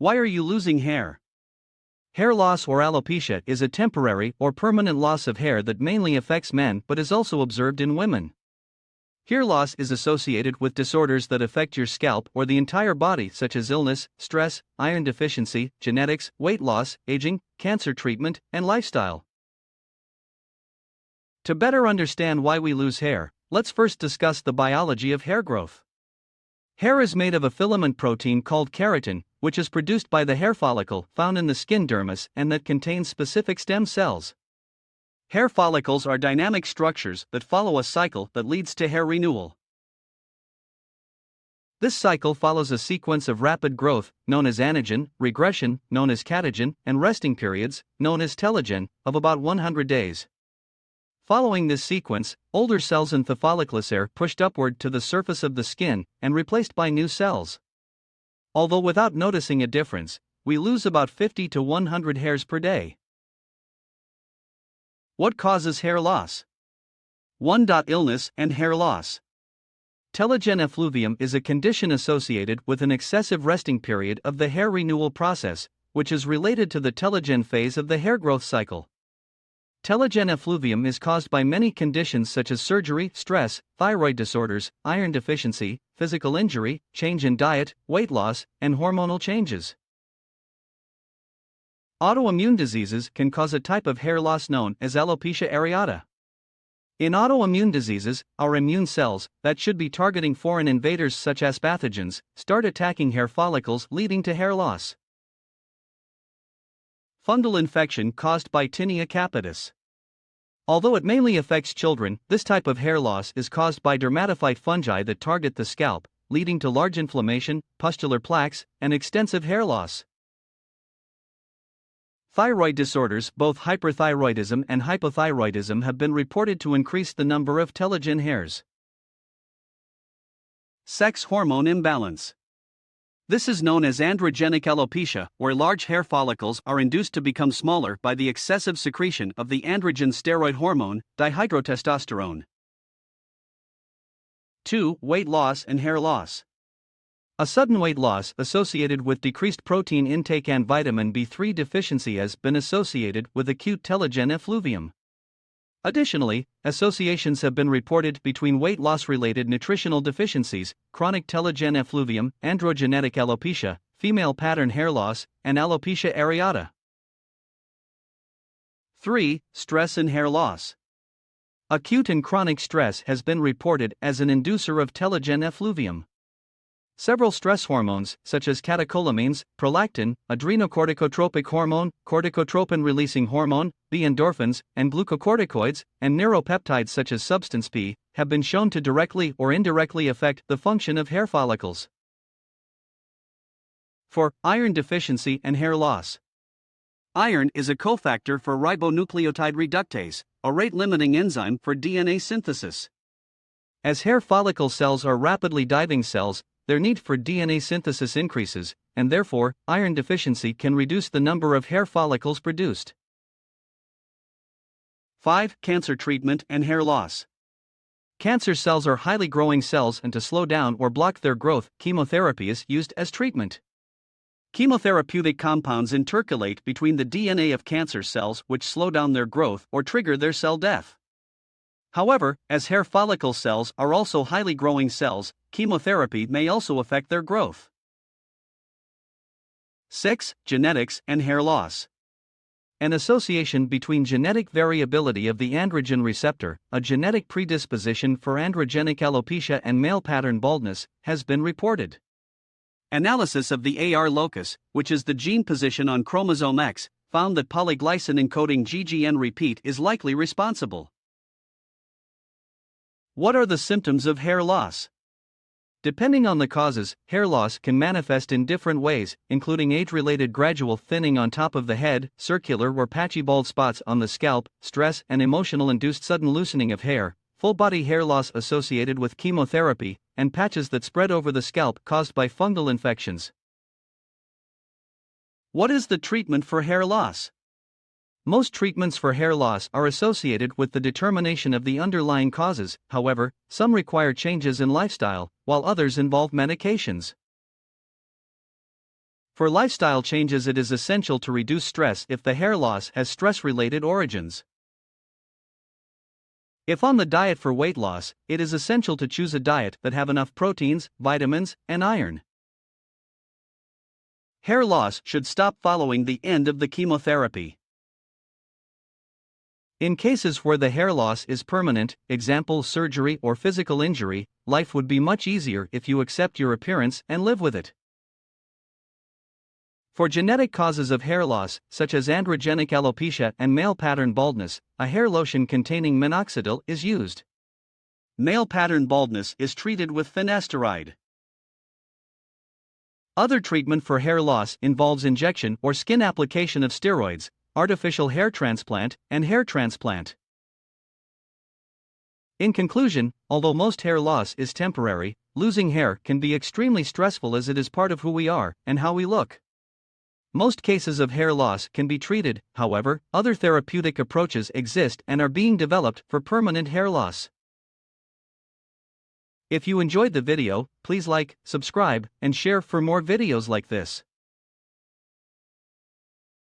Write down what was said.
Why are you losing hair? Hair loss or alopecia is a temporary or permanent loss of hair that mainly affects men but is also observed in women. Hair loss is associated with disorders that affect your scalp or the entire body, such as illness, stress, iron deficiency, genetics, weight loss, aging, cancer treatment, and lifestyle. To better understand why we lose hair, let's first discuss the biology of hair growth. Hair is made of a filament protein called keratin, which is produced by the hair follicle found in the skin dermis and that contains specific stem cells. Hair follicles are dynamic structures that follow a cycle that leads to hair renewal. This cycle follows a sequence of rapid growth, known as anagen, regression, known as catagen, and resting periods, known as telogen, of about 100 days. Following this sequence, older cells in the follicles are pushed upward to the surface of the skin and replaced by new cells. Although without noticing a difference, we lose about 50 to 100 hairs per day. What causes hair loss? 1. Illness and hair loss. Telogen effluvium is a condition associated with an excessive resting period of the hair renewal process, which is related to the telogen phase of the hair growth cycle. Telogen effluvium is caused by many conditions such as surgery, stress, thyroid disorders, iron deficiency, physical injury, change in diet, weight loss, and hormonal changes. Autoimmune diseases can cause a type of hair loss known as alopecia areata. In autoimmune diseases, our immune cells, that should be targeting foreign invaders such as pathogens, start attacking hair follicles, leading to hair loss. Fungal infection caused by Tinea capitis. Although it mainly affects children, this type of hair loss is caused by dermatophyte fungi that target the scalp, leading to large inflammation, pustular plaques, and extensive hair loss. Thyroid disorders, both hyperthyroidism and hypothyroidism, have been reported to increase the number of telogen hairs. Sex hormone imbalance. This is known as androgenic alopecia, where large hair follicles are induced to become smaller by the excessive secretion of the androgen steroid hormone, dihydrotestosterone. 2. Weight loss and hair loss. A sudden weight loss associated with decreased protein intake and vitamin B3 deficiency has been associated with acute telogen effluvium. Additionally, associations have been reported between weight loss-related nutritional deficiencies, chronic telogen effluvium, androgenic alopecia, female pattern hair loss, and alopecia areata. 3. Stress and hair loss. Acute and chronic stress has been reported as an inducer of telogen effluvium. Several stress hormones, such as catecholamines, prolactin, adrenocorticotropic hormone, corticotropin-releasing hormone, B-endorphins, and glucocorticoids, and neuropeptides such as substance P, have been shown to directly or indirectly affect the function of hair follicles. 4. Iron deficiency and hair loss. Iron is a cofactor for ribonucleotide reductase, a rate-limiting enzyme for DNA synthesis. As hair follicle cells are rapidly dividing cells, their need for DNA synthesis increases, and therefore, iron deficiency can reduce the number of hair follicles produced. 5. Cancer treatment and hair loss. Cancer cells are highly growing cells, and to slow down or block their growth, chemotherapy is used as treatment. Chemotherapeutic compounds intercalate between the DNA of cancer cells, which slow down their growth or trigger their cell death. However, as hair follicle cells are also highly growing cells, chemotherapy may also affect their growth. 6. Genetics and hair loss. An association between genetic variability of the androgen receptor, a genetic predisposition for androgenic alopecia and male pattern baldness, has been reported. Analysis of the AR locus, which is the gene position on chromosome X, found that polyglycine encoding GGN repeat is likely responsible. What are the symptoms of hair loss? Depending on the causes, hair loss can manifest in different ways, including age-related gradual thinning on top of the head, circular or patchy bald spots on the scalp, stress and emotional-induced sudden loosening of hair, full-body hair loss associated with chemotherapy, and patches that spread over the scalp caused by fungal infections. What is the treatment for hair loss? Most treatments for hair loss are associated with the determination of the underlying causes. However, some require changes in lifestyle, while others involve medications. For lifestyle changes, it is essential to reduce stress if the hair loss has stress-related origins. If on the diet for weight loss, it is essential to choose a diet that have enough proteins, vitamins, and iron. Hair loss should stop following the end of the chemotherapy. In cases where the hair loss is permanent, example surgery or physical injury, life would be much easier if you accept your appearance and live with it. For genetic causes of hair loss, such as androgenic alopecia and male pattern baldness, a hair lotion containing minoxidil is used. Male pattern baldness is treated with finasteride. Other treatment for hair loss involves injection or skin application of steroids, artificial hair transplant, and hair transplant. In conclusion, although most hair loss is temporary, losing hair can be extremely stressful as it is part of who we are and how we look. Most cases of hair loss can be treated, however, other therapeutic approaches exist and are being developed for permanent hair loss. If you enjoyed the video, please like, subscribe, and share for more videos like this.